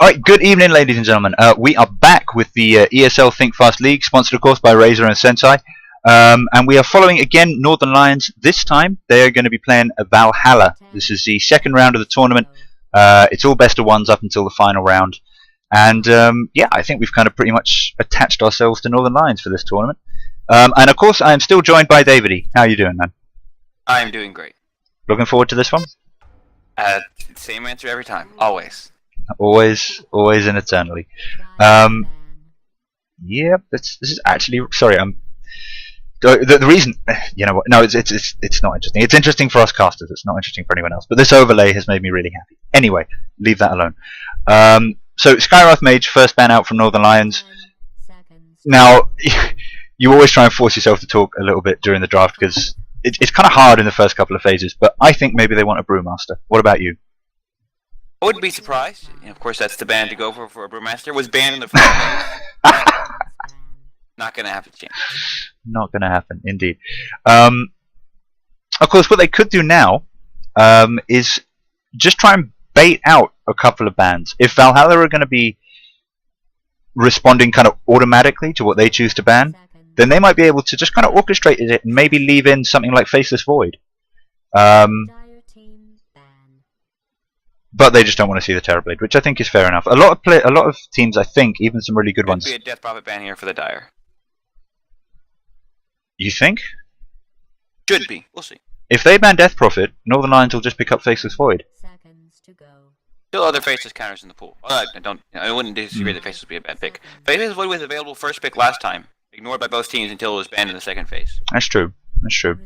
Alright, good evening ladies and gentlemen. We are back with the ESL ThinkFast League, sponsored of course by Razer and Sensei. And we are following again Northern Lions. This time they are going to be playing Valhalla. This is the second round of the tournament. It's all best of ones up until the final round. And yeah, I think we've kind of pretty much attached ourselves to Northern Lions for this tournament. And of course I am still joined by Davey. How are you doing, man? I am doing great. Looking forward to this one? Same answer every time. Always. Always and eternally. Yeah, this is actually, sorry, the reason, you know what? No, it's not interesting. It's interesting for us casters. It's not interesting for anyone else. But this overlay has made me really happy. Anyway, leave that alone. So Skywrath Mage, first ban out from Northern Lions. Now, you always try and force yourself to talk a little bit during the draft because it's kind of hard in the first couple of phases. But I think maybe they want a Brewmaster. What about you? I wouldn't be surprised. Of course, that's the ban to go for a Brewmaster. Was banned in the first place. Not going to have a chance. Not going to happen, indeed. Of course, what they could do now is just try and bait out a couple of bans. If Valhalla are going to be responding kind of automatically to what they choose to ban, then they might be able to just kind of orchestrate it and maybe leave in something like Faceless Void. But they just don't want to see the Terrorblade, which I think is fair enough. A lot of teams, I think, even some really good ones. Could be a Death Prophet ban here for the Dire. You think? Should be. We'll see. If they ban Death Prophet, Northern Lions will just pick up Faceless Void. Still other Faceless counters in the pool. I wouldn't disagree that Faceless would be a bad pick. Faceless Void was available first pick last time, ignored by both teams until it was banned in the second phase. That's true. That's true.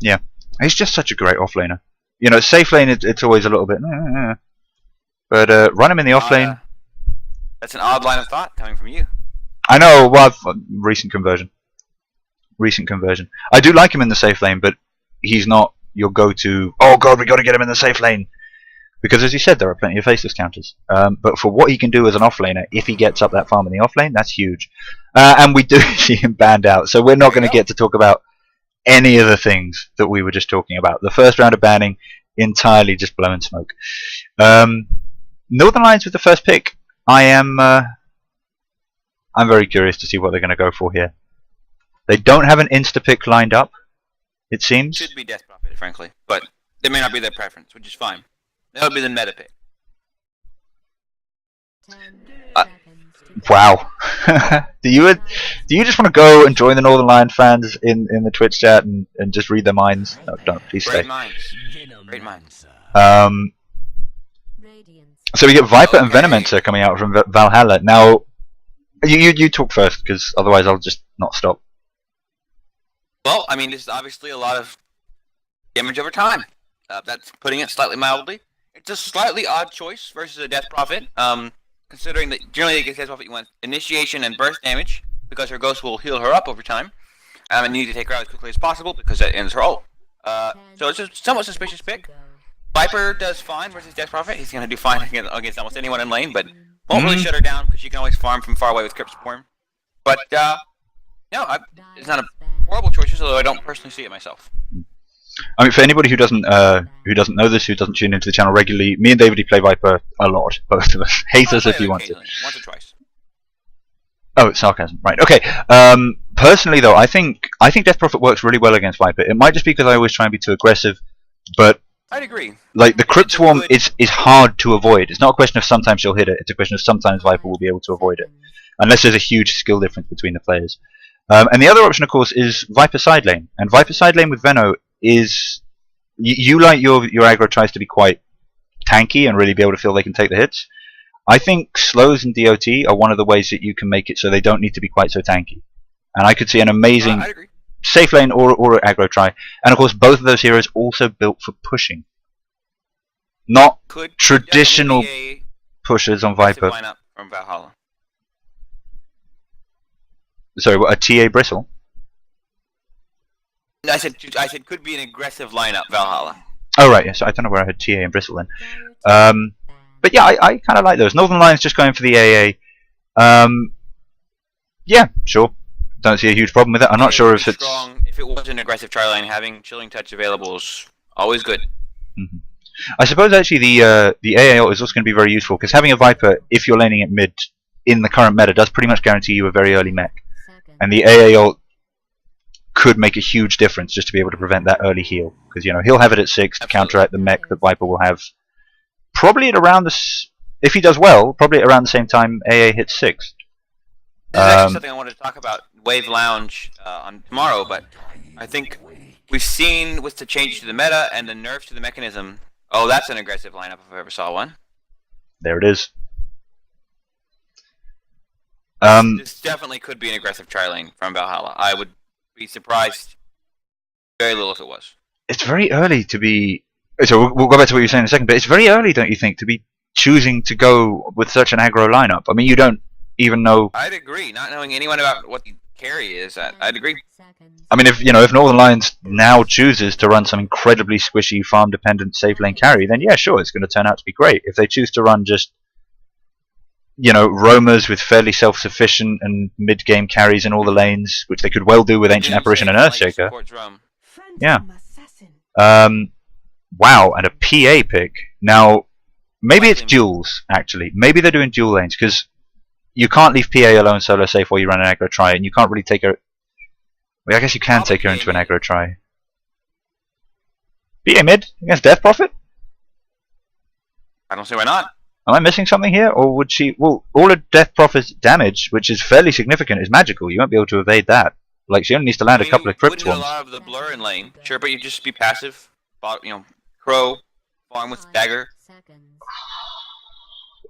Yeah, he's just such a great offlaner. You know, safe lane it's always a little bit, but run him in the offlane. That's an odd line of thought coming from you. I know. Well, recent conversion. I do like him in the safe lane, but he's not your go-to. Oh god, we got to get him in the safe lane because, as you said, there are plenty of faceless counters. But for what he can do as an offlaner, if he gets up that farm in the offlane, that's huge. And we do see him banned out, so we're not going to get to talk about any of the things that we were just talking about. The first round of banning, entirely just blowing smoke. Northern Lions with the first pick. I'm very curious to see what they're going to go for here. They don't have an insta pick lined up, it seems. Should be Death Prophet, frankly, but it may not be their preference, which is fine. That would be the meta pick. Wow. do you just want to go and join the Northern Lion fans in the Twitch chat and just read their minds? No, don't. Please stay. Great minds. So we get Viper and Venomenter coming out from Valhalla. Now, you talk first, because otherwise I'll just not stop. Well, I mean, this is obviously a lot of damage over time. That's putting it slightly mildly. It's a slightly odd choice versus a Death Prophet. Considering that generally against Death Prophet you want initiation and burst damage, because her ghost will heal her up over time. And you need to take her out as quickly as possible, because that ends her ult. So it's a somewhat suspicious pick. Viper does fine versus Death Prophet. He's going to do fine against almost anyone in lane, but won't really shut her down, because she can always farm from far away with Crypt Swarm. But, no, it's not a horrible choice, although I don't personally see it myself. I mean, for anybody who doesn't know this, who doesn't tune into the channel regularly, me and David play Viper a lot, both of us. Hate us if you want to. Once or twice. Oh, it's sarcasm, right? Okay. Personally, though, I think Death Prophet works really well against Viper. It might just be because I always try and be too aggressive, but I'd agree. Like the Crypt Swarm is hard to avoid. It's not a question of sometimes she'll hit it. It's a question of sometimes Viper will be able to avoid it, unless there's a huge skill difference between the players. And the other option, of course, is Viper side lane. And Viper side lane with Veno is you like your aggro tries to be quite tanky and really be able to feel they can take the hits. I think slows and DOT are one of the ways that you can make it so they don't need to be quite so tanky. And I could see an amazing safe lane or aggro try. And of course, both of those heroes also built for pushing, not traditional pushers on Viper. Lineup from Valhalla. Sorry, what, a TA Bristle? I said could be an aggressive lineup, Valhalla. Oh right, yes. I don't know where I had TA and Bristle then. But yeah, I kind of like those. Northern Lions just going for the AA. Yeah, sure. Don't see a huge problem with that. I'm not sure if it's strong. If it was an aggressive try lane, having Chilling Touch available is always good. Mhm. I suppose actually the AAL is also going to be very useful because having a Viper, if you're laning at mid in the current meta, does pretty much guarantee you a very early mech, and the AAL could make a huge difference just to be able to prevent that early heal, because he'll have it at 6 to counteract the mech that Viper will have probably at around if he does well, probably at around the same time AA hits 6. This is actually something I wanted to talk about Wave Lounge on tomorrow, but I think we've seen with the changes to the meta and the nerfs to the mechanism. Oh, that's an aggressive lineup if I ever saw one. There it is. This definitely could be an aggressive tri lane from Valhalla. I would be surprised very little if it was. It's very early to be. So we'll go back to what you were saying in a second, but it's very early, don't you think, to be choosing to go with such an aggro lineup? I mean, you don't even know. I'd agree. Not knowing anyone about what the carry is, I'd agree. I mean, if Northern Lions now chooses to run some incredibly squishy farm-dependent safe lane carry, then yeah, sure, it's going to turn out to be great. If they choose to run just roamers with fairly self-sufficient and mid-game carries in all the lanes, which they could well do with Ancient Apparition and Earthshaker. Yeah. Wow, and a PA pick. Now, maybe it's duels, actually. Maybe they're doing dual lanes, because you can't leave PA alone solo safe while you run an aggro try, and you can't really take her... Well, I guess you can take her into an aggro try. PA mid against Death Prophet? I don't see why not. Am I missing something here? Or would she... Well, all of Death Prophet's damage, which is fairly significant, is magical. You won't be able to evade that. Like, she only needs to land a couple of crypt ones. A lot of the blur in lane. Sure, but you just be passive. Crow, farm with dagger.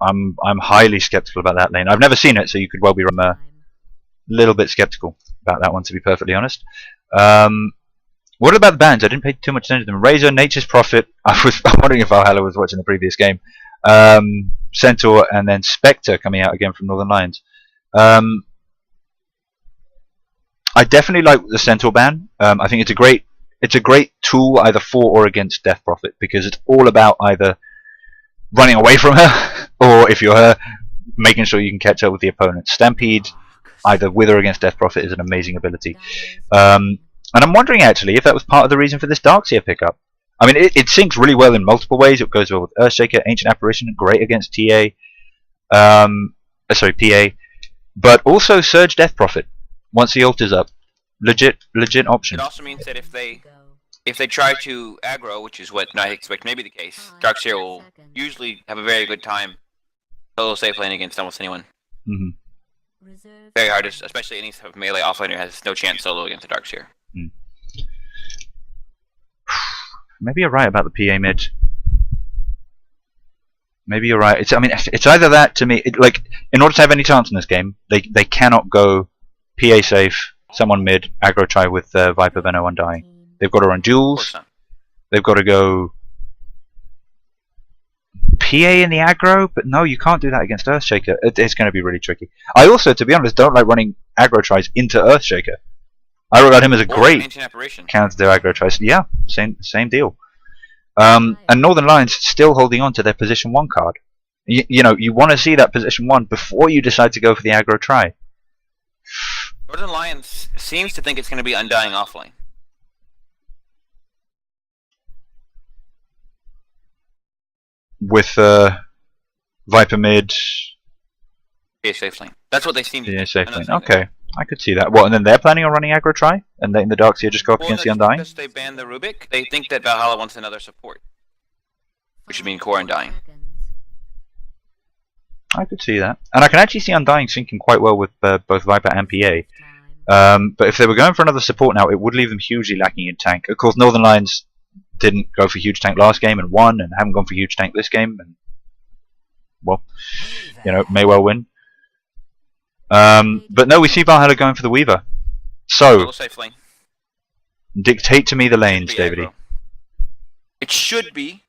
I'm highly skeptical about that lane. I've never seen it, so you could well be a little bit skeptical about that one, to be perfectly honest. What about the bans? I didn't pay too much attention to them. Razor, Nature's Prophet. I'm wondering if Valhalla was watching the previous game. Centaur, and then Spectre coming out again from Northern Lions. I definitely like the Centaur ban. I think it's a great tool either for or against Death Prophet, because it's all about either running away from her or, if you're her, making sure you can catch up with the opponent. Stampede, either with or against Death Prophet, is an amazing ability. And I'm wondering actually if that was part of the reason for this Darkseer pickup. I mean, it syncs really well in multiple ways. It goes well with Earthshaker, Ancient Apparition, great against TA. PA. But also Surge Death Prophet once the ult is up. Legit option. It also means that if they try to aggro, which is what I expect may be the case, Darkseer will usually have a very good time solo safe lane against almost anyone. Very hard, especially any type of melee offlaner has no chance solo against a Darkseer. Maybe you're right about the PA mid. Maybe you're right. It's either that to me. Like, in order to have any chance in this game, they cannot go PA safe, someone mid, aggro try with Viper, Venom, Undying. They've got to run duels. They've got to go PA in the aggro, but no, you can't do that against Earthshaker. It's going to be really tricky. I also, to be honest, don't like running aggro tries into Earthshaker. I regard him as a great counter to aggro tries. Yeah, same deal. And Northern Lions still holding on to their position 1 card. You want to see that position 1 before you decide to go for the aggro try. Northern Lions seems to think it's going to be Undying offlane. With Viper mid. PA safe lane. That's what they seem to do. PA safe lane. Okay. I could see that. What, and then they're planning on running aggro try? And letting the Darkseer just go up against the Undying? Because they banned the Rubik, they think that Valhalla wants another support. Which would mean core Undying. I could see that. And I can actually see Undying syncing quite well with both Viper and PA. But if they were going for another support now, it would leave them hugely lacking in tank. Of course, Northern Lions didn't go for huge tank last game and won, and haven't gone for huge tank this game, and, well, may well win. But no, we see Valhalla going for the Weaver. So, dictate to me the lanes, David. It should be,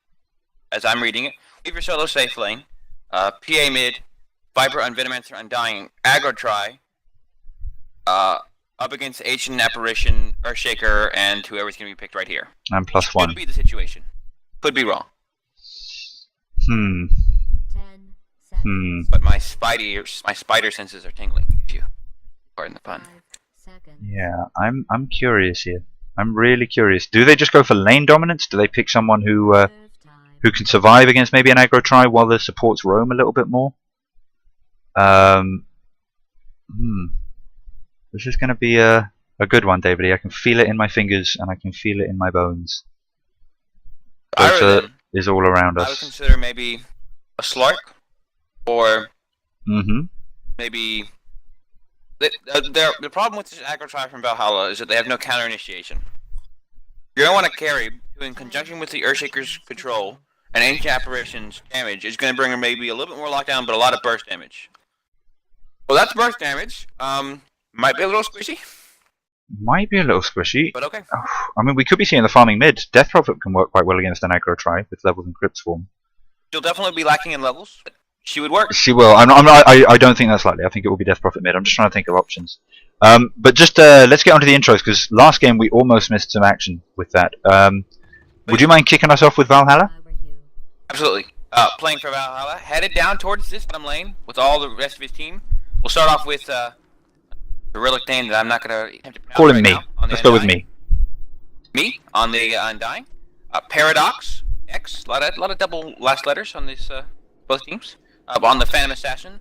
as I'm reading it, Weaver solo safe lane, PA mid, Viper, Unvenomancer, Undying, aggro try, up against Ancient Apparition, Earthshaker, and whoever's going to be picked right here. And +1. Could be the situation. Could be wrong. But my spider senses are tingling, if you pardon the pun. Yeah, I'm curious here. I'm really curious. Do they just go for lane dominance? Do they pick someone who who can survive against maybe an aggro try while the supports roam a little bit more. This is going to be a good one, David. I can feel it in my fingers and I can feel it in my bones. Dota is all around us. I would consider maybe a Slark, or maybe the problem with this aggro try from Valhalla is that they have no counter initiation. You're going to want to carry, who in conjunction with the Earthshaker's control and Ancient Apparition's damage is going to bring her maybe a little bit more lockdown, but a lot of burst damage. Well, that's burst damage. Might be a little squishy. Might be a little squishy. But okay. I mean, we could be seeing the farming mid. Death Prophet can work quite well against an aggro try with levels and crypt swarm. She'll definitely be lacking in levels, but she would work. She will. I don't think that's likely. I think it will be Death Prophet mid. I'm just trying to think of options. But just let's get onto the intros, because last game we almost missed some action with that. Would you mind kicking us off with Valhalla? Absolutely. Playing for Valhalla, headed down towards this bottom lane with all the rest of his team. We'll start off with the relic name that I'm not going to attempt to pronounce. Call him right me. Let's go with me. Me on the Undying. Paradox X. A lot of double last letters on these both teams. On the Phantom Assassin,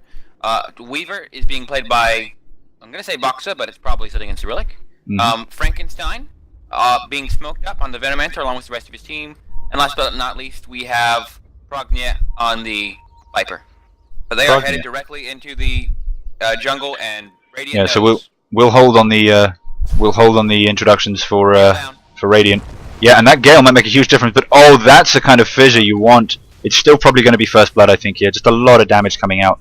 Weaver is being played by, I'm going to say Boxa, but it's probably sitting in Cyrillic. Frankenstein being smoked up on the Venomancer along with the rest of his team. And last but not least, we have Prognia on the Viper. So they are headed directly into the jungle and Radiant. Yeah, so we'll hold on the introductions for Radiant. Yeah, and that Gale might make a huge difference. But oh, that's the kind of fissure you want. It's still probably going to be first blood, I think. Here, just a lot of damage coming out.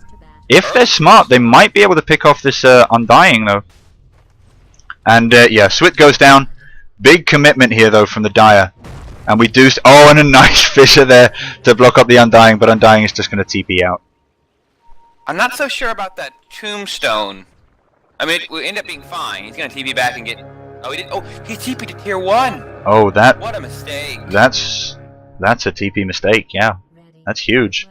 If they're smart, they might be able to pick off this Undying though. And yeah, Swit goes down. Big commitment here though from the Dire. And we do. Oh, and a nice fissure there to block up the Undying, but Undying is just going to TP out. I'm not so sure about that Tombstone. I mean, it will end up being fine. He's going to TP back and get. Oh, he did. Oh, he TP'd to tier 1. Oh, that. What a mistake. That's a TP mistake. Yeah, that's huge.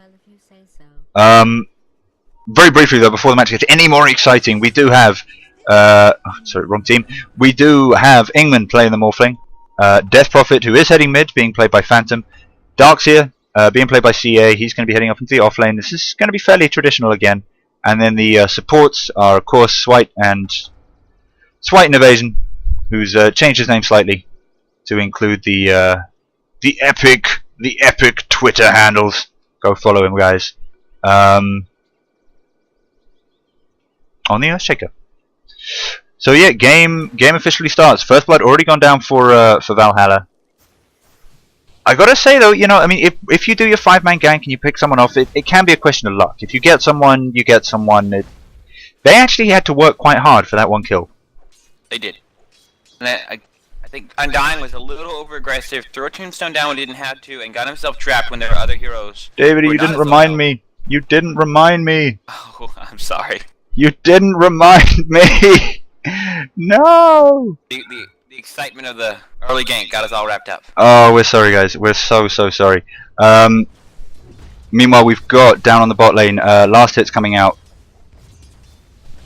Very briefly though, before the match gets any more exciting, we do have. Sorry, wrong team. We do have Ingman playing the Morphling. Death Prophet, who is heading mid, being played by Phantom. Darkseer, being played by CA. He's going to be heading up into the offlane. This is going to be fairly traditional again. And then the supports are, of course, Swite and Evasion, who's changed his name slightly to include the epic Twitter handles. Go follow him, guys. On the Earthshaker. So yeah, game officially starts. First blood already gone down for Valhalla. I gotta say though, you know, I mean, if you do your 5-man gank and you pick someone off, it can be a question of luck. If you get someone, you get someone. They actually had to work quite hard for that one kill. They did. And I think Undying was a little over aggressive. Threw a Tombstone down when he didn't have to, and got himself trapped when there were other heroes. David, you didn't remind me. You didn't remind me. Oh, I'm sorry. You didn't remind me. No. The excitement of the early gank got us all wrapped up. Oh, we're sorry, guys. We're so sorry. Meanwhile, we've got down on the bot lane. Last hit's coming out.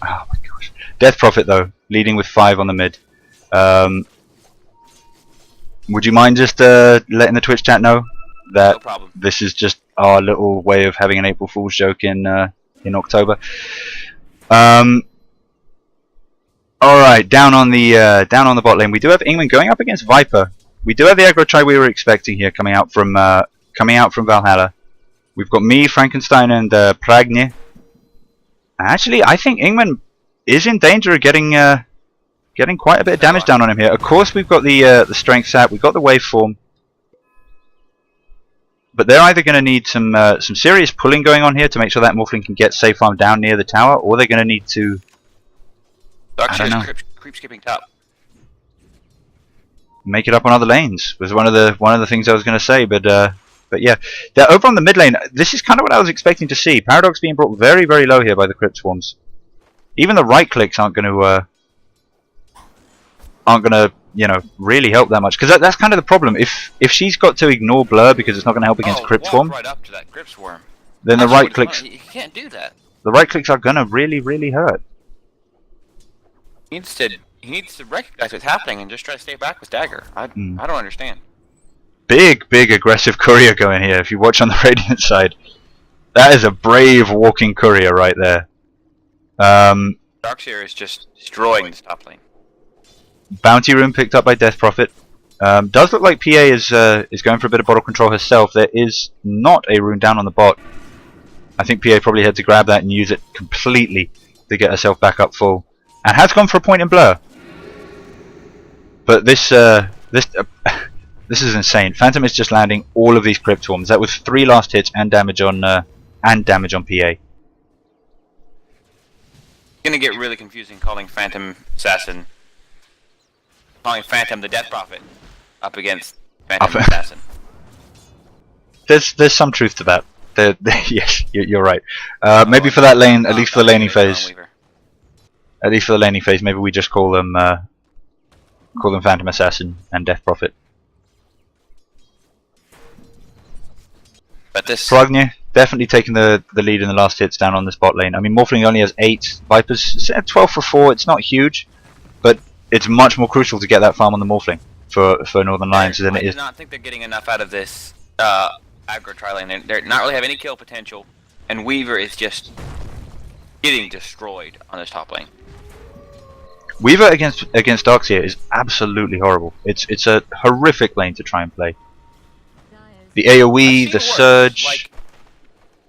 Oh my gosh. Death Prophet though, leading with 5 on the mid. Would you mind just letting the Twitch chat know that no problem. This is just our little way of having an April Fool's joke in October? Alright, down on the bot lane, we do have Ingman going up against Viper. We do have the aggro try we were expecting here coming out from Valhalla. We've got me, Frankenstein, and Pragne. Actually, I think Ingman is in danger of getting quite a bit of damage down on him here. Of course, we've got the strength sap, we've got the waveform, but they're either going to need some serious pulling going on here to make sure that Morphling can get safe farm down near the tower, or they're going to need to. Creep skipping top. Make it up on other lanes was one of the things I was going to say, but yeah, they're over on the mid lane. This is kind of what I was expecting to see. Paradox being brought very low here by the crypt swarms. Even the right clicks aren't going to you know really help that much, because that's kind of the problem. If she's got to ignore blur because it's not going to help against crypt swarm, right up to that crypt swarm, then the right clicks. You can't do that. The right clicks are going to really hurt. He needs to recognize what's happening and just try to stay back with dagger. I don't understand. Big big aggressive courier going here. If you watch on the Radiant side, that is a brave walking courier right there. Darkseer is just destroying this top lane. Bounty rune picked up by Death Prophet. Does look like PA is going for a bit of bottle control herself. There is not a rune down on the bot. I think PA probably had to grab that and use it completely to get herself back up full, and has gone for a point in blur. But this this is insane. Phantom is just landing all of these Crypt Swarms. That was 3 last hits and damage on PA. It's gonna get really confusing calling Phantom Assassin, calling Phantom the Death Prophet up against Phantom Assassin. There's some truth to that. Yes, you're right. Maybe for that lane, at least for the laning phase. At least for the laning phase, maybe we just call them Phantom Assassin and Death Prophet. But this Progny definitely taking the lead in the last hits down on this bot lane. I mean, Morphling only has 8, Vipers 12 for 4. It's not huge, but it's much more crucial to get that farm on the Morphling for Northern Lions than it is. I do not think they're getting enough out of this aggro tri lane. They're not really have any kill potential, and Weaver is just getting destroyed on this top lane. Weaver against Darkseer is absolutely horrible. It's a horrific lane to try and play. The AoE, the surge. Like,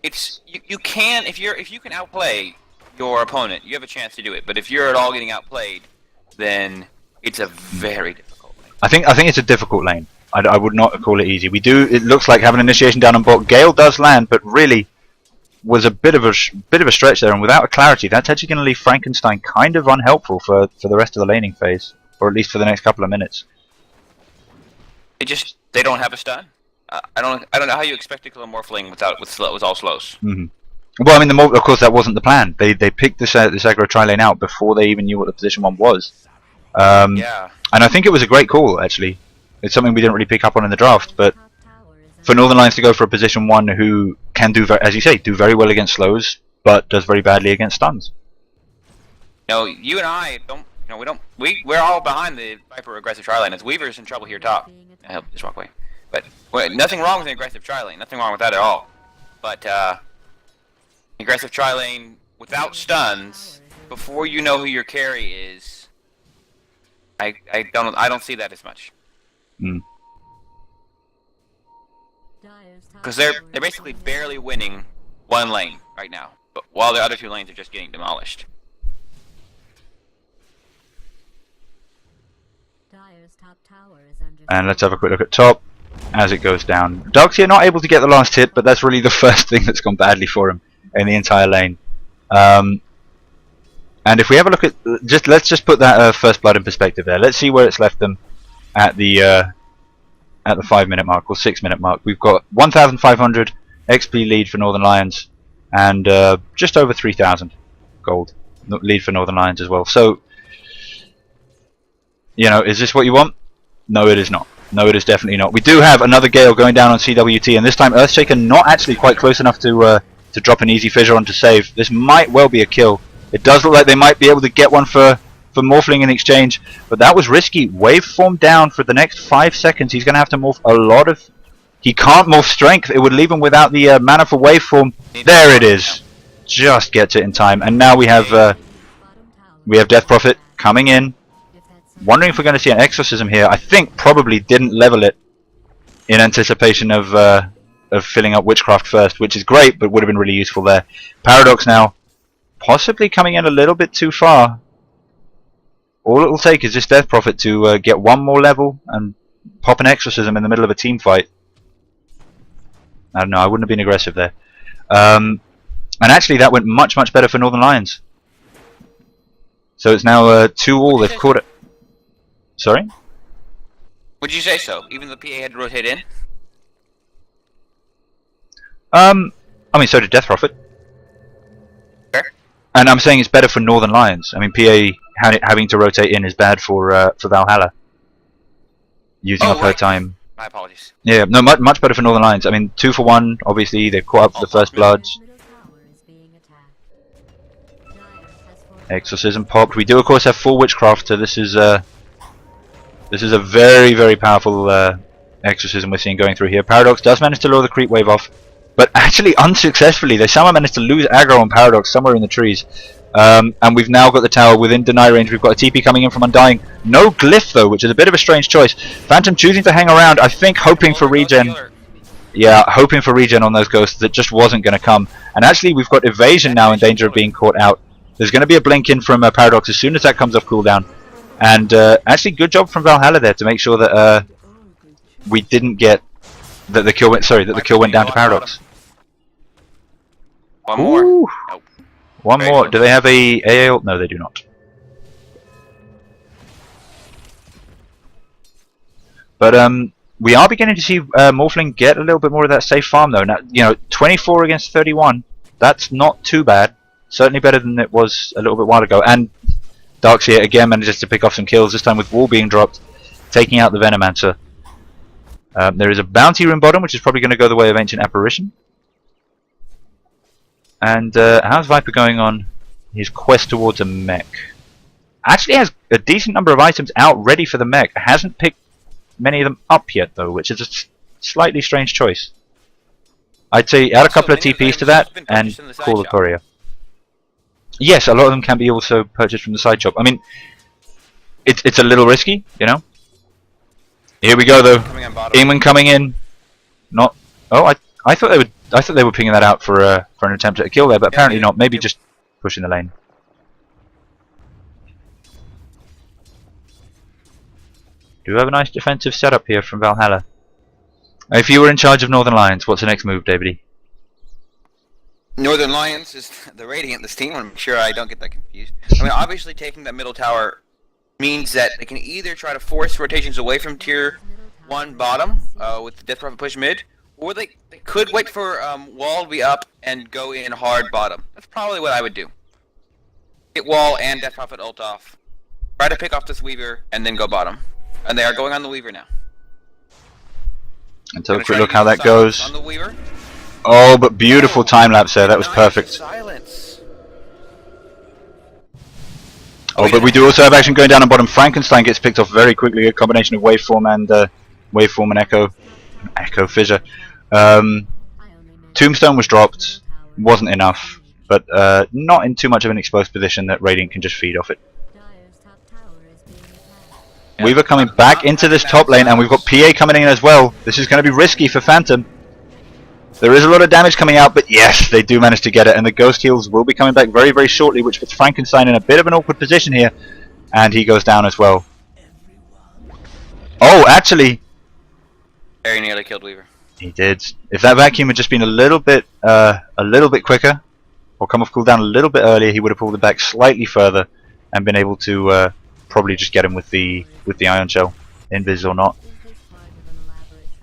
it's you can if you can outplay your opponent, you have a chance to do it. But if you're at all getting outplayed, then it's a very difficult lane. I think it's a difficult lane. I would not call it easy. It looks like having initiation down on bot. Gale does land, but really was a bit of a stretch there, and without a clarity, that's actually going to leave Frankenstein kind of unhelpful for the rest of the laning phase, or at least for the next couple of minutes. They don't have a stun. I don't know how you expect to kill a Morphling with all slows. Mm-hmm. Well, I mean, of course that wasn't the plan. They picked this aggro tri lane out before they even knew what the position 1 was. Yeah. And I think it was a great call, actually. It's something we didn't really pick up on in the draft, but for Northern Lions to go for a position 1 who can do, as you say, do very well against slows, but does very badly against stuns. No, you and I don't. We're all behind the Viper aggressive tri lane. As Weaver's in trouble here top. I hope just walk away. But nothing wrong with an aggressive tri lane. Nothing wrong with that at all. But aggressive tri lane without stuns, before you know who your carry is, I don't see that as much. Because they're basically barely winning one lane right now, but while the other 2 lanes are just getting demolished. And let's have a quick look at top as it goes down. Darkseer not able to get the last hit, but that's really the first thing that's gone badly for him in the entire lane. And if we have a look at let's just put that first blood in perspective there. Let's see where it's left them at the 5-minute mark or 6-minute mark. We've got 1,500 XP lead for Northern Lions, and just over 3,000 gold lead for Northern Lions as well. So, is this what you want? No, it is not. No, it is definitely not. We do have another Gale going down on CWT, and this time Earthshaker not actually quite close enough to drop an easy fissure on to save. This might well be a kill. It does look like they might be able to get one for Morphling in exchange, but that was risky. Waveform down for the next 5 seconds. He's going to have to morph a lot of... He can't morph strength. It would leave him without the mana for waveform. There it is. Just gets it in time. And now we have Death Prophet coming in. Wondering if we're going to see an exorcism here. I think probably didn't level it in anticipation of filling up Witchcraft first, which is great, but would have been really useful there. Paradox now possibly coming in a little bit too far. All it will take is this Death Prophet to get 1 more level and pop an exorcism in the middle of a team fight. I don't know, I wouldn't have been aggressive there. And actually that went much better for Northern Lions. So it's now 2-all. They've caught it. Sorry? Would you say so? Even the PA had to rotate in? I mean, so did Death Prophet. Fair. And I'm saying it's better for Northern Lions. I mean, PA having to rotate in is bad for Valhalla. Using up her time. My apologies. Yeah, no, much better for Northern Lions. I mean, 2 for 1. Obviously, they've caught up for the first bloods. Exorcism popped. We do, of course, have full Witchcraft, so this is a very powerful exorcism we're seeing going through here. Paradox does manage to lure the creep wave off, but actually unsuccessfully. They somehow managed to lose aggro on Paradox somewhere in the trees. And we've now got the tower within deny range. We've got a TP coming in from Undying. No glyph though, which is a bit of a strange choice. Phantom choosing to hang around, I think hoping for regen. Yeah, hoping for regen on those ghosts that just wasn't going to come. And actually we've got evasion now in danger of being caught out. There's going to be a blink in from Paradox as soon as that comes off cooldown. And actually good job from Valhalla there to make sure that we didn't get that the kill went down to Paradox. One more. Nope. One more. Do they have a AL? No, they do not. But we are beginning to see Morphling get a little bit more of that safe farm though. Now, you know, 24 against 31. That's not too bad. Certainly better than it was a little bit while ago. And Darkseer again manages to pick off some kills. This time with Wall being dropped, taking out the Venomancer. There is a bounty room bottom, which is probably going to go the way of Ancient Apparition. And how's Viper going on his quest towards a mech? Actually has a decent number of items out ready for the mech. Hasn't picked many of them up yet though, which is a slightly strange choice. I'd say add a couple of TPs to that and call the courier. Yes, a lot of them can be also purchased from the side shop. I mean, it's a little risky, you know. Here we go though. Ingman coming in. Not. Oh, I thought they were pinging that out for an attempt at a kill there, but apparently not. Maybe just pushing the lane. Do have a nice defensive setup here from Valhalla. If you were in charge of Northern Lions, what's the next move, Davidy? Northern Lions is the Radiant this team. I'm sure I don't get that confused. I mean, obviously taking that middle tower means that they can either try to force rotations away from tier 1 bottom with the Death Prophet push mid, or they could wait for Wall to be up and go in hard bottom. That's probably what I would do. Get Wall and Death Prophet ult off. Try to pick off this Weaver and then go bottom. And they are going on the Weaver now. And take a quick look how that goes. On the Weaver. Oh, but beautiful time lapse there. That was perfect. Silence. Oh, but we do also have action going down on bottom. Frankenstein gets picked off very quickly. A combination of waveform and echo fissure. Tombstone was dropped. Wasn't enough, but not in too much of an exposed position that Radiant can just feed off it. Weaver coming back into this top lane, and we've got PA coming in as well. This is going to be risky for Phantom. There is a lot of damage coming out, but yes, they do manage to get it, and the Ghost Heals will be coming back very, very shortly, which puts Frankenstein in a bit of an awkward position here, and he goes down as well. Oh, actually, Very nearly killed Weaver. he did. If that vacuum had just been a little bit quicker, or come off cooldown a little bit earlier, he would have pulled it back slightly further and been able to probably just get him with the Ion Shell, invis or not.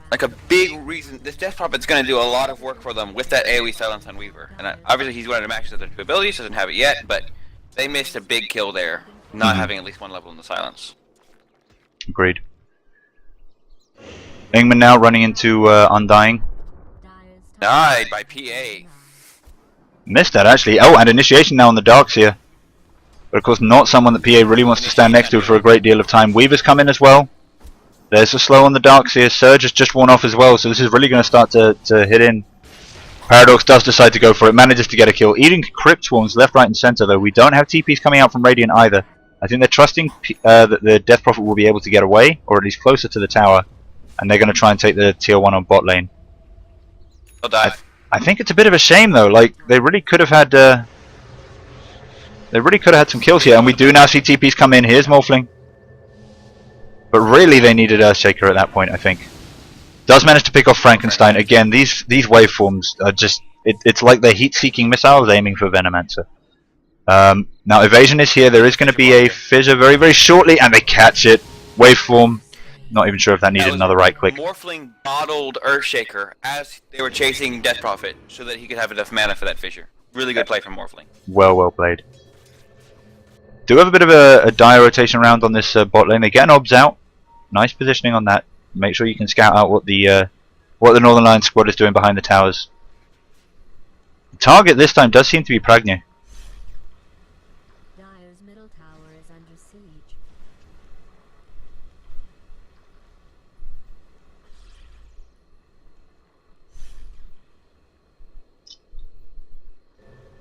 Like a big reason, this Death Prophet's going to do a lot of work for them with that AoE silence on Weaver. And obviously he's one of the maxes of the two abilities, doesn't have it yet, but they missed a big kill there, not having at least one level in the silence. Agreed. Ingman now running into Undying. Died by PA. Missed that actually. Oh, and initiation now on the Darkseer. But of course not someone that PA really wants to stand next to for a great deal of time. Weaver's come in as well. There's a slow on the Darkseer. Surge has just worn off as well, so this is really going to start to hit in. Paradox does decide to go for it, manages to get a kill. Eating Crypt Swarms left, right and center though. We don't have TPs coming out from Radiant either. I think they're trusting that the Death Prophet will be able to get away, or at least closer to the tower. And they're going to try and take the tier 1 on bot lane. He'll die. I think it's a bit of a shame though. Like they really could have had some kills here, and we do now see TPs come in. Here's Morphling. But really they needed Earthshaker at that point, I think. Does manage to pick off Frankenstein. Again, these waveforms are just it's like they're heat-seeking missiles aiming for Venomancer. Now evasion is here. There is going to be a fissure very, very shortly, and they catch it. Waveform. Not even sure if that needed another right click. Morphling bottled Earthshaker as they were chasing Death Prophet so that he could have enough mana for that fissure. Really good play from Morphling. Well played. Do have a bit of a dire rotation round on this bot lane. They get an obs out. Nice positioning on that. Make sure you can scout out what the Northern Lions squad is doing behind the towers. The target this time does seem to be Pragna. Dire's middle tower is under siege.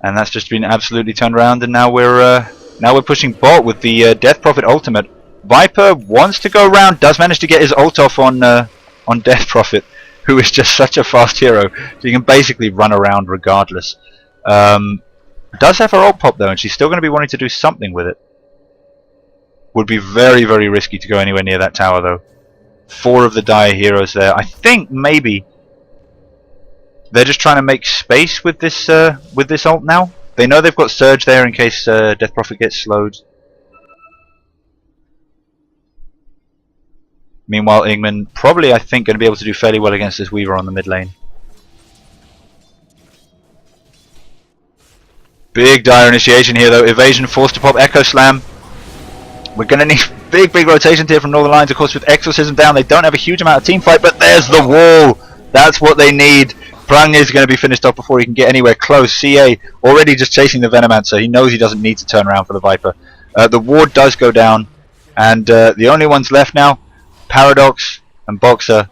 and that's just been absolutely turned around. And now we're pushing bot with the Death Prophet ultimate. Viper wants to go around, does manage to get his ult off on Death Prophet, who is just such a fast hero. So you can basically run around regardless. Does have her ult pop though, and she's still going to be wanting to do something with it. Would be very, very risky to go anywhere near that tower though. 4 of the dire heroes there. I think maybe they're just trying to make space with this ult now. They know they've got Surge there in case Death Prophet gets slowed. Meanwhile, Ingman probably, I think, going to be able to do fairly well against this Weaver on the mid lane. Big dire initiation here though. Evasion forced to pop Echo Slam. We're going to need big rotations here from Northern Lions. Of course, with Exorcism down, they don't have a huge amount of team fight, but there's the wall. That's what they need. Prang is going to be finished off before he can get anywhere close. CA already just chasing the Venomancer. He knows he doesn't need to turn around for the Viper. The ward does go down, and the only ones left now, Paradox and Boxer,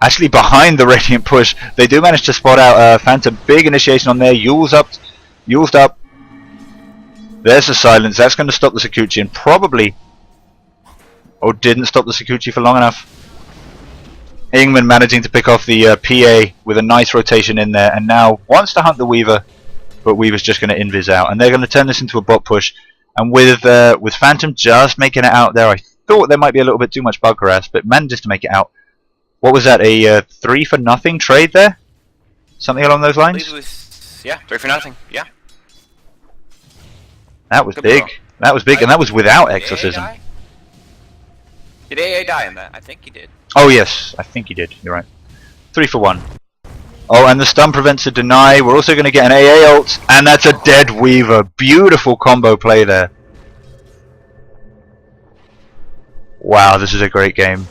actually behind the Radiant push. They do manage to spot out Phantom. Big initiation on there. Yule's up. There's the silence. That's going to stop the Sakuchi, and probably... Oh, didn't stop the Sakuchi for long enough. Ingman managing to pick off the PA with a nice rotation in there, and now wants to hunt the Weaver, but Weaver's just going to invis out, and they're going to turn this into a bot push. And with Phantom just making it out there, I thought there might be a little bit too much bug harass, but manages to make it out. What was that? A 3 for nothing trade there? Something along those lines? It was, yeah, 3 for nothing. Yeah. That was big. That was big, and that was without Exorcism. Did AA die in that? I think he did. Oh yes, I think he did. You're right. 3 for 1. Oh, and the stun prevents a deny. We're also going to get an AA ult, and that's a dead Weaver. Beautiful combo play there. Wow, this is a great game.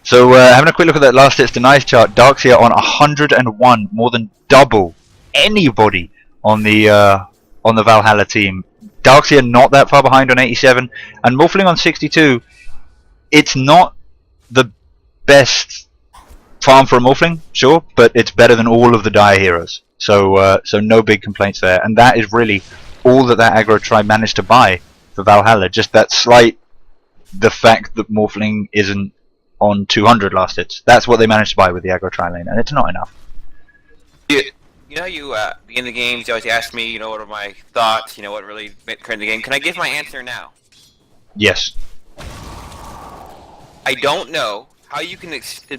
So having a quick look at that last hits denies chart, Darkseer on 101, more than double anybody on the Valhalla team. Darkseer not that far behind on 87, and Morphling on 62. It's not the best farm for a Morphling, sure, but it's better than all of the dire heroes. So no big complaints there, and that is really all that aggro tribe managed to buy for Valhalla. Just that the fact that Morphling isn't on 200 last hits. That's what they managed to buy with the aggro tri lane, and it's not enough. You know, you in the games, you always ask me, you know, what are my thoughts, you know, what really occurred in the game. Can I give my answer now? Yes. I don't know how you can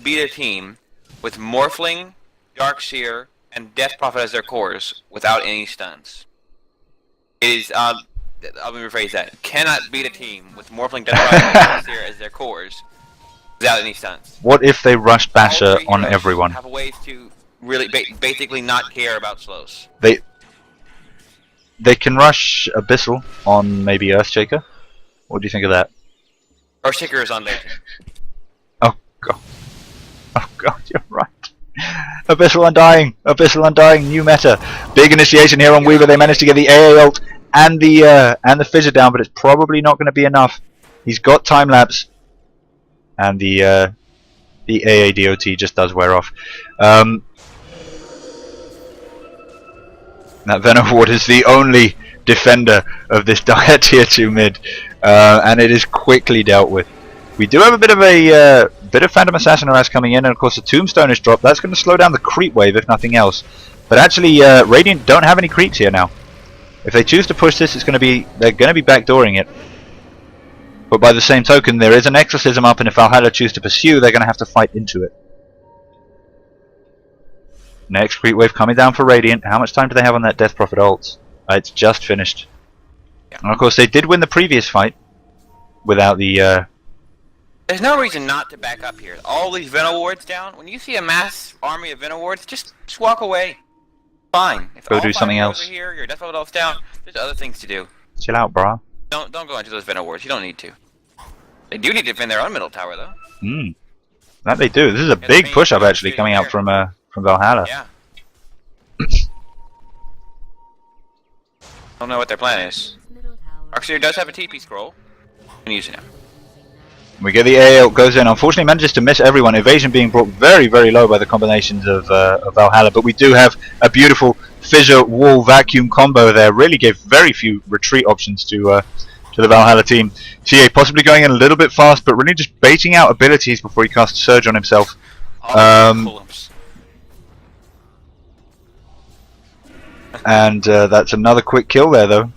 beat a team with Morphling, Darkseer, and Death Prophet as their cores without any stuns. It is, let me rephrase that. You cannot beat a team with Morphling, Death Prophet, and Darkseer as their cores without any stuns. What if they rushed Basher on everyone? Have ways to really basically not care about slows. They can rush Abyssal on maybe Earthshaker. What do you think of that? Earthshaker is on their team. Oh god, you're right. Abyssal Undying, new meta. Big initiation here on Weaver. They managed to get the AA ult and the fissure down, but it's probably not going to be enough. He's got time lapse, and the AA DOT just does wear off. That Venom Ward is the only defender of this dire tier 2 mid, and it is quickly dealt with. We do have a bit of Phantom Assassin harass coming in, and of course the Tombstone is dropped. That's going to slow down the creep wave if nothing else. But actually, Radiant don't have any creeps here now. If they choose to push this, they're going to be backdooring it. But by the same token, there is an Exorcism up, and if Valhalla choose to pursue, they're going to have to fight into it. Next creep wave coming down for Radiant. How much time do they have on that Death Prophet ult? It's just finished. Yeah. And of course they did win the previous fight without the... There's no reason not to back up here. All these Venom Wards down. When you see a mass army of Venom Wards, just walk away. Fine. If go do something else. Are here, your Death Prophet ult's down, there's other things to do. Chill out, brah. Don't go into those Venom Wards. You don't need to. They do need to defend their own middle tower though. That they do. This is a big push up actually coming out from Valhalla. Yeah. Don't know what their plan is. Darkseer does have a TP scroll. You can use it now. We get the AAL goes in. Unfortunately, manages to miss everyone. Evasion being brought very, very low by the combinations of Valhalla. But we do have a beautiful fissure wall vacuum combo there. Really gave very few retreat options to the Valhalla team. TA possibly going in a little bit fast, but really just baiting out abilities before he casts Surge on himself. And that's another quick kill there, though.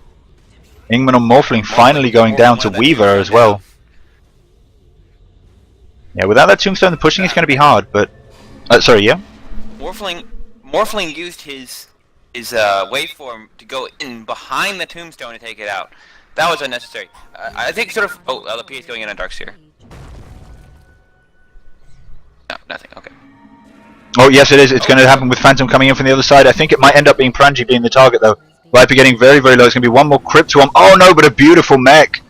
Ingman on Morphling finally going down to Weaver as well. Yeah, without that Tombstone, the pushing is going to be hard, but... sorry, yeah? Morphling used his waveform to go in behind the Tombstone to take it out. That was unnecessary. I think sort of... Oh, the PA is going in on Darkseer. No, nothing, okay. Oh, yes it is. It's going to happen with Phantom coming in from the other side. I think it might end up being Pranji being the target, though. Viper getting very, very low. It's going to be one more Crypto on. Oh, no, but a beautiful mech.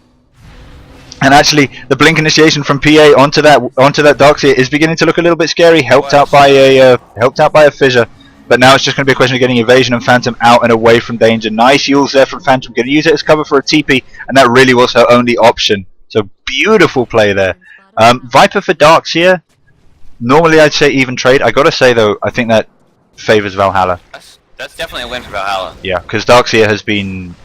And actually, the Blink initiation from PA onto that Darkseer is beginning to look a little bit scary. Helped out by a fissure. But now it's just going to be a question of getting Evasion and Phantom out and away from danger. Nice Yules there from Phantom. Going to use it as cover for a TP, and that really was her only option. So beautiful play there. Viper for Darkseer. Normally I'd say even trade. I gotta say though, I think that favors Valhalla. That's definitely a win for Valhalla. Yeah, because Darkseer has been,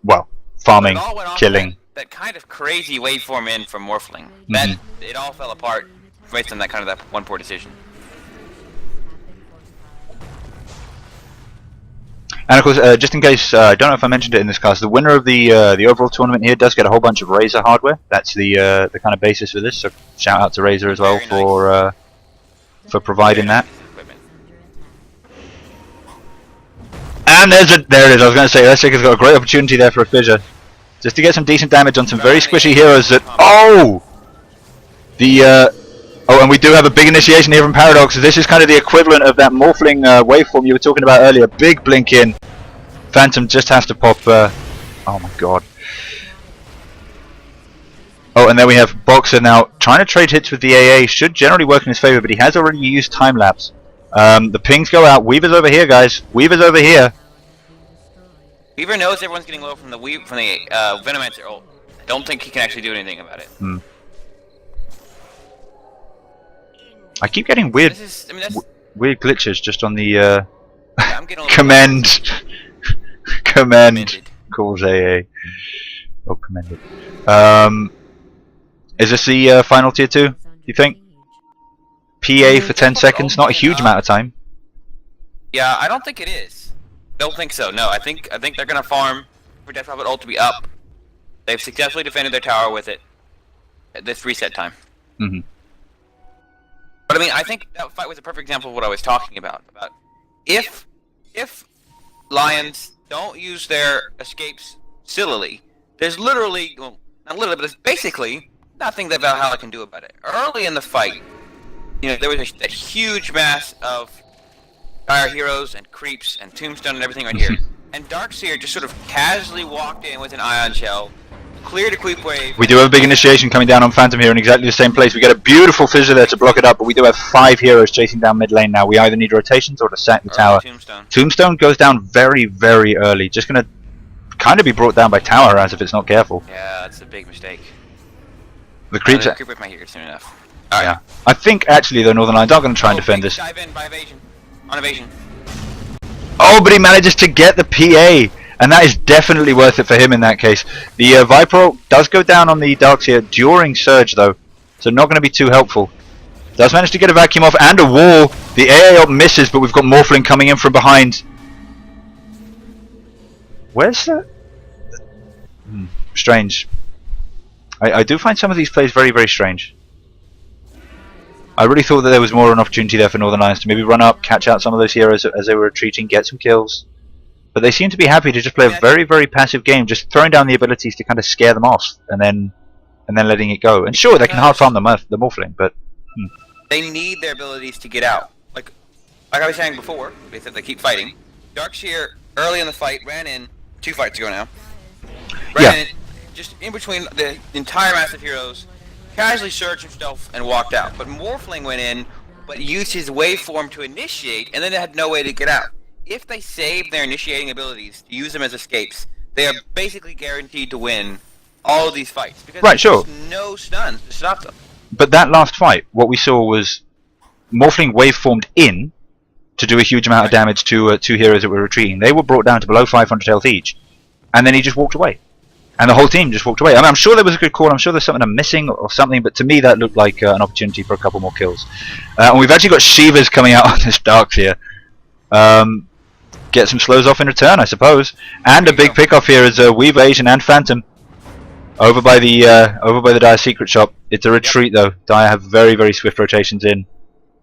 well, farming, killing. That kind of crazy waveform in from Morphling. That it all fell apart based on that kind of that one poor decision. And of course, just in case, I don't know if I mentioned it in this cast, the winner of the overall tournament here does get a whole bunch of Razer hardware. That's the kind of basis for this. So shout out to Razer as well for providing that. And there it is. I was going to say, Lessig has got a great opportunity there for a fissure, just to get some decent damage on some very squishy heroes. That and we do have a big initiation here from Paradox. This is kind of the equivalent of that Morphling waveform you were talking about earlier. Big blink in. Phantom just has to pop. Oh my god. Oh, and then we have Boxer now trying to trade hits with the AA. Should generally work in his favor, but he has already used time lapse. The pings go out. Weaver's over here, guys. Weaver's over here. Weaver knows everyone's getting low from the Venomancer ult. I don't think he can actually do anything about it. I keep getting weird, weird glitches just on the command calls AA. Oh, commended. Is this the final tier 2? Do you think? PA for 10 seconds, not a huge amount of time. Yeah, I don't think it is. Don't think so. No, I think they're gonna farm for Death Prophet ult to be up. They've successfully defended their tower with it at this reset time. But I mean, I think that fight was a perfect example of what I was talking about. If Lions don't use their escapes sillily, there's literally, well, not literally, but there's basically nothing that Valhalla can do about it. Early in the fight, you know, there was a huge mass of Dire Heroes and Creeps and Tombstone and everything right here. And Darkseer just sort of casually walked in with an Ion Shell, cleared a Creep Wave. We do have a big initiation coming down on Phantom here in exactly the same place. We get a beautiful fissure there to block it up, but we do have 5 heroes chasing down mid lane now. We either need rotations or to sack the tower. Tombstone goes down very, very early. Just going to kind of be brought down by tower as if it's not careful. Yeah, that's a big mistake. The creeps. The Creep Wave might hit soon enough. All right. Yeah. I think actually the Northern Lions are going to try and defend this. Dive in by evasion. On evasion. Oh, but he manages to get the PA. And that is definitely worth it for him in that case. The Viper ult does go down on the Darkseer during Surge though, so not going to be too helpful. Does manage to get a vacuum off and a wall. The AA ult misses, but we've got Morphling coming in from behind. Where's that? Strange. I do find some of these plays very, very strange. I really thought that there was more of an opportunity there for Northern Lions to maybe run up, catch out some of those heroes as they were retreating, get some kills. But they seem to be happy to just play a very, very passive game, just throwing down the abilities to kind of scare them off, and then letting it go. And sure, they can hard farm the Morphling, but they need their abilities to get out. Like I was saying before, they keep fighting. Darkseer early in the fight ran in 2 fights ago now. Ran in, just in between the entire mass of heroes, casually surged himself and walked out. But Morphling went in, but used his waveform to initiate, and then they had no way to get out. If they save their initiating abilities to use them as escapes, they are basically guaranteed to win all of these fights because Right, sure. there's no stuns to stop them. But that last fight, what we saw was Morphling waveformed in to do a huge amount of damage to two heroes that were retreating. They were brought down to below 500 health each, and then he just walked away. And the whole team just walked away. I mean, I'm sure there was a good call, I'm sure there's something I'm missing or something, but to me that looked like an opportunity for a couple more kills. And we've actually got Shivas coming out on this Darks here. Get some slows off in return, I suppose. And a big pick off here is Weaver, Asian, and Phantom. Over by the Dire secret shop. It's a retreat though. Dire have very, very swift rotations in.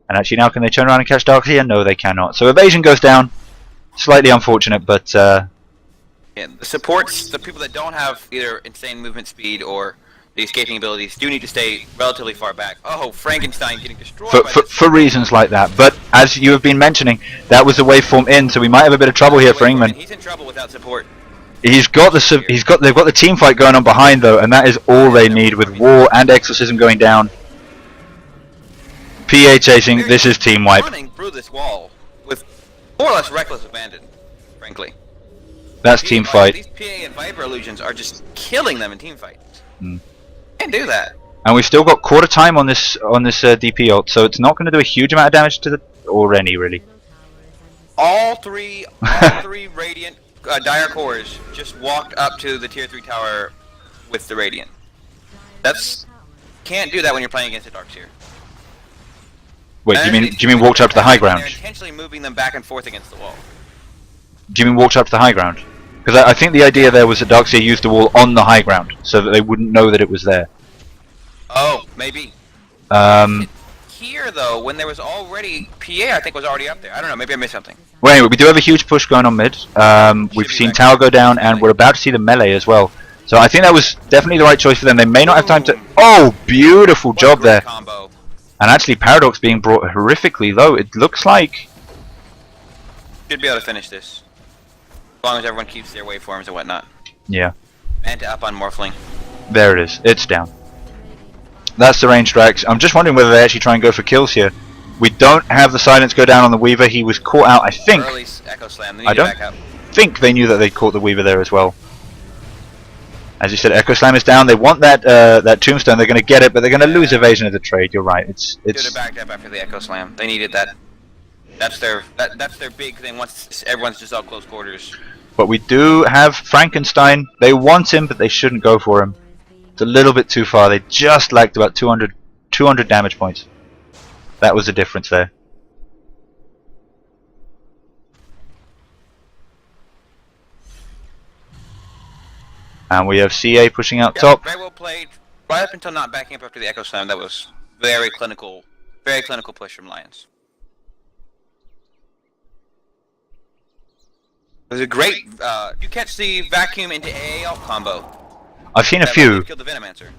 And actually now can they turn around and catch Dark here? No, they cannot. So Evasion goes down. Slightly unfortunate, but yeah, the supports, the people that don't have either insane movement speed or the escaping abilities, do need to stay relatively far back. Oh, Frankenstein getting destroyed for reasons like that. But as you have been mentioning, that was the waveform in, so we might have a bit of trouble here for Ingman. He's in trouble without support. They've got the team fight going on behind though, and that is all they need with War and Exorcism going down. PA chasing, this is team wipe. Running through this wall with more or less reckless abandon, frankly. That's team fight. These PA and Viper illusions are just killing them in team fights. Mm. Can't do that. And we've still got quarter time on this DP ult, so it's not going to do a huge amount of damage to the or any really. All three Radiant Dire cores just walked up to the tier 3 tower with the Radiant. Can't do that when you're playing against the Darks here. Wait, do you mean walked up to the high ground? They're intentionally moving them back and forth against the wall. Do you mean walked up to the high ground? Because I think the idea there was that Darkseer used the wall on the high ground, so that they wouldn't know that it was there. Oh, maybe. Here though, when there was already PA, I think was already up there. I don't know. Maybe I missed something. Well, anyway, we do have a huge push going on mid. We've seen tower go down, and we're about to see the melee as well. So I think that was definitely the right choice for them. They may not have time to. Oh, beautiful job there. Combo. And actually, Paradox being brought horrifically low. It looks like Should be able to finish this, as long as everyone keeps their waveforms and whatnot. yeah. And up on Morphling. There it is. It's down. That's the range tracks. I'm just wondering whether they actually try and go for kills here. We don't have the silence go down on the Weaver. He was caught out, I think. Early Echo Slam. They need I to don't back up. think they knew that they caught the Weaver there as well. As you said, Echo Slam is down. They want that Tombstone. They're going to get it, but they're going to lose Evasion of the trade. You're right. Should have backed up after the Echo Slam. They needed that. That's their big thing. Once everyone's just out close quarters. But we do have Frankenstein. They want him, but they shouldn't go for him. It's a little bit too far. They just lacked about 200 damage points. That was the difference there. And we have CA pushing out top. Very well played. Right up until not backing up after the Echo Slam. That was very clinical push from Lions. It was a great. You catch the vacuum into AA combo. I've seen a few. Killed the Venomancer.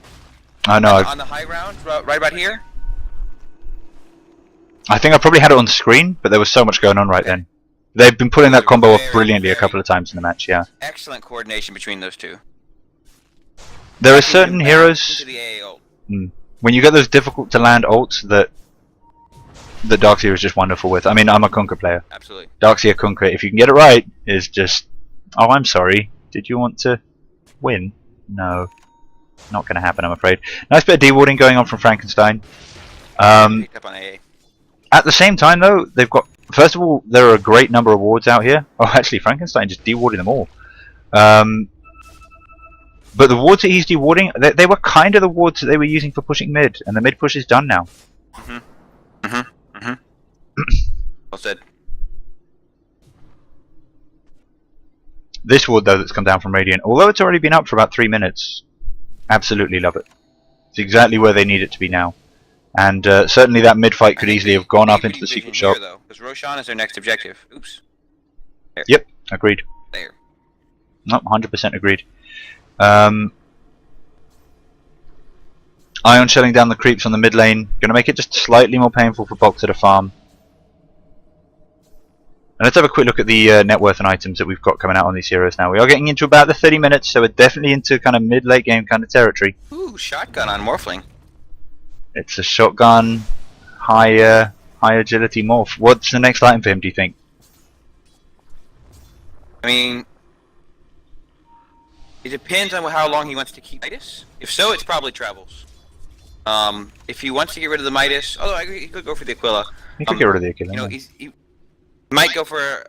I know. On the high ground, right about here. I think I probably had it on the screen, but there was so much going on right then. They've been pulling that combo off brilliantly a couple of times in the match, yeah. Excellent coordination between those two. There are certain heroes, Into the AA ult. when you get those difficult to land ults that the Darkseer is just wonderful with. I mean, I'm a Kunkka player. Absolutely. Darkseer Kunkka, if you can get it right, is just... Oh, I'm sorry. Did you want to win? No. Not going to happen, I'm afraid. Nice bit of dewarding going on from Frankenstein. Picked up on AA. At the same time, though, they've got... First of all, there are a great number of wards out here. Oh, actually, Frankenstein just dewarded them all. But the wards that he's dewarding, they were kind of the wards that they were using for pushing mid, and the mid push is done now. Well said. This ward, though, that's come down from Radiant, although it's already been up for about 3 minutes, absolutely love it. It's exactly where they need it to be now. And certainly that mid fight could easily have gone up into the secret shop. Because Roshan is their next objective. Oops. There. Yep, agreed. There. No, 100% agreed. Ion shelling down the creeps on the mid lane, going to make it just slightly more painful for Boxer to farm. And let's have a quick look at the net worth and items that we've got coming out on these heroes now. We are getting into about the 30 minutes, so we're definitely into kind of mid-late game kind of territory. Ooh, shotgun on Morphling. It's a shotgun, high agility morph. What's the next item for him, do you think? I mean, It depends on how long he wants to keep Midas. If so, it's probably Travels. If he wants to get rid of the Midas, although he could go for the Aquila. He could get rid of the Aquila. You know, he might go for.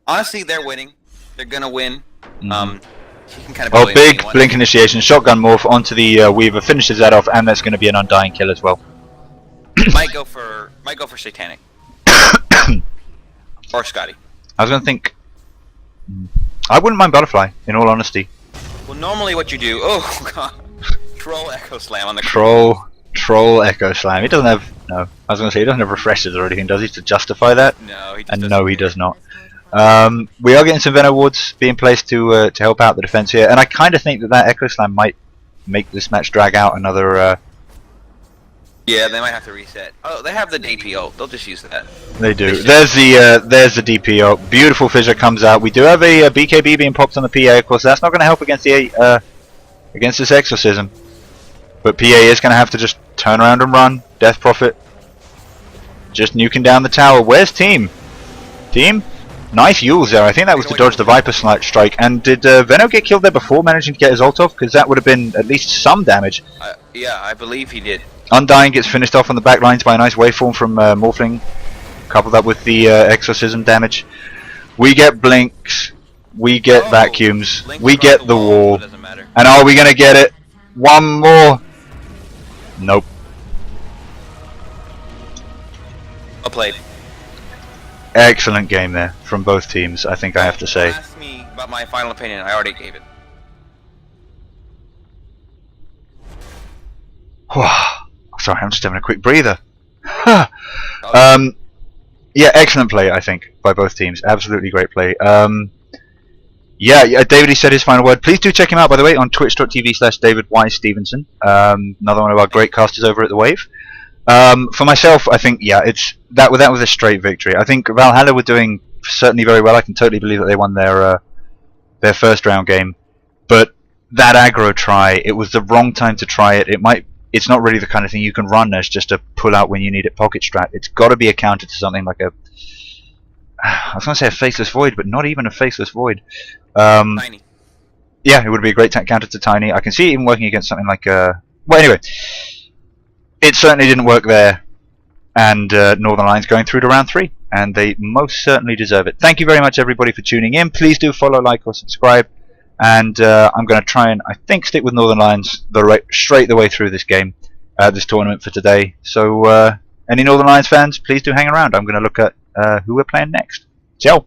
Honestly, they're winning. They're gonna win. He can kind of. Oh, big blink initiation, shotgun morph onto the Weaver, finishes that off, and that's going to be an undying kill as well. might go for Satanic. Or Scotty. I was going to think. I wouldn't mind Butterfly, in all honesty. Well, normally what you do. Oh god. Troll Echo Slam on the Troll Echo Slam. He doesn't have. No, I was going to say he doesn't have refreshers or anything, does he, to justify that? No, he just and doesn't. no, he does not. We are getting some Venom wards being placed to help out the defense here, and I kind of think that Echo Slam might make this match drag out another. Yeah, they might have to reset. Oh, they have the DPO. They'll just use that. They do. There's the DPO. Beautiful fissure comes out. We do have a BKB being popped on the PA. Of course, that's not going to help against the against this exorcism. But PA is going to have to just turn around and run. Death Prophet just nuking down the tower. Where's Team? Team? Nice Yules there. I think that was to dodge the Viper strike. And did Veno get killed there before managing to get his ult off? Because that would have been at least some damage. Yeah, I believe he did. Undying gets finished off on the back lines by a nice waveform from Morphling, coupled up with the exorcism damage. We get blinks. We get vacuums. We get the wall. And are we going to get it? One more. Nope. Well played. Excellent game there from both teams, I think I have to say. Ask me about my final opinion. I already gave it. Sorry, I'm just having a quick breather. Yeah, excellent play, I think, by both teams. Absolutely great play. Yeah, David, he said his final word. Please do check him out, by the way, on twitch.tv/DavidYStevenson. Another one of our great casters over at the Wave. For myself, I think, yeah, that was a straight victory. I think Valhalla were doing certainly very well. I can totally believe that they won their first round game. But that aggro try, it was the wrong time to try it. It's not really the kind of thing you can run as just a pull out when you need it pocket strat. It's got to be a counter to something like I was going to say a Faceless Void, but not even a Faceless Void. Tiny. Yeah, it would be a great counter to Tiny. I can see it even working against something like well, anyway, it certainly didn't work there, and Northern Lions going through to round 3, and they most certainly deserve it. Thank you very much, everybody, for tuning in. Please do follow, like, or subscribe, and I'm going to try and, I think, stick with Northern Lions straight the way through this game, this tournament for today. So, any Northern Lions fans, please do hang around. I'm going to look at who we're playing next. Ciao!